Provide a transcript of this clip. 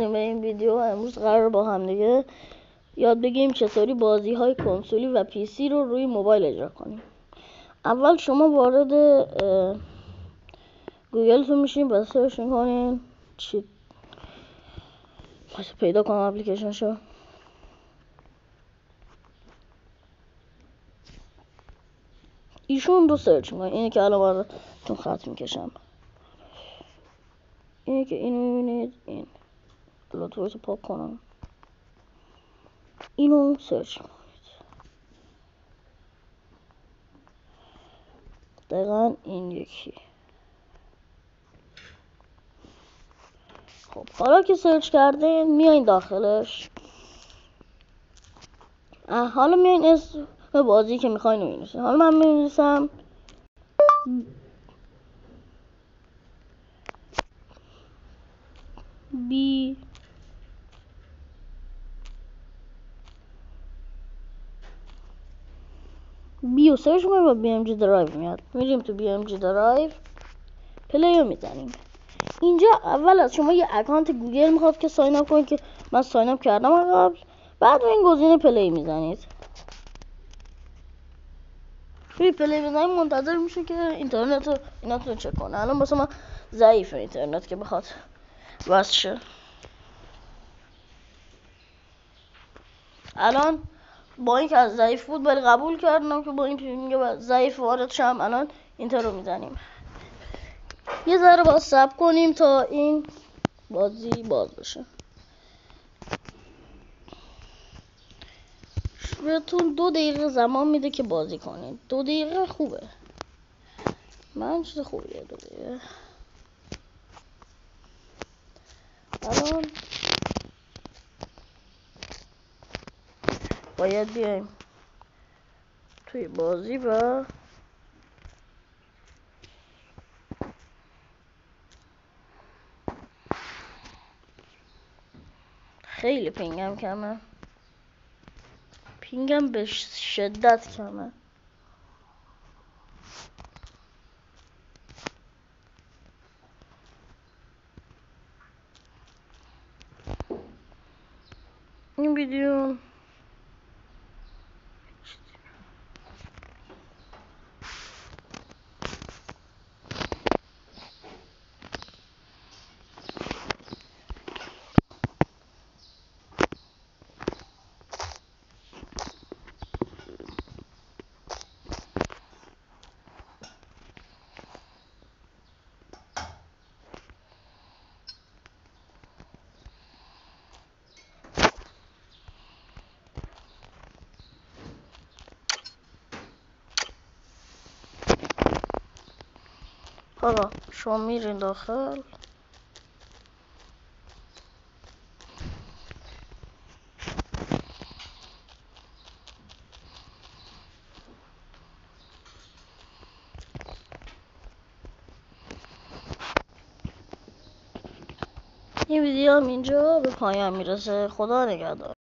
برگردیم به این ویدیو. امروز قرار با هم دیگه یاد بگیریم چطوری بازی های کنسولی و پی سی رو روی موبایل اجرا کنیم. اول شما وارد گوگلتون میشین و سرچ میکنین چی پیدا کنم اپلیکیشن شو. ایشون رو سرچ میکنین. اینه که الان براتون خط میکشم. اینه که اینو میبینید. این لطفاً پاک کنم. اینو سرچ کنید. دقیقا این یکی. خب حالا که سرچ کردین میایین داخلش. حالا میایین اسم بازی که میخواین رو مینویسین. حالا من مینویسم بی و سرچ میکنیم و بی ام جی درایو میاد. میریم تو بی ام جی درایو، پلی رو میزنیم. اینجا اول از شما یه اکانت گوگل میخواد که ساین اپ کنید، که من ساین اپ کردم قبل. بعد این گزینه پلی میزنید. روی پلی بزنید منتظر میشه که اینترنت رو ایناتون چک کنه. الان واسه من ضعیفه اینترنت که بخواد وصل شه. الان با اینکه از ضعیف بود ولی قبول کردم که با این پینگ ضعیف وارد شم. الان اینتر رو میزنیم. یه ذره باید صبر کنیم تا این بازی باز بشه. بهتون 2 دقیقه زمان میده که بازی کنید. 2 دقیقه خوبه. من چیز خوبیه 2 دقیقه. الان باید بیایم توی بازی و خیلی پینگم کمه. پینگم به شدت کمه. این ویدیو حالا شما میرین داخل. این ویدیو هم اینجا به پایان میرسه. خدا نگهدار.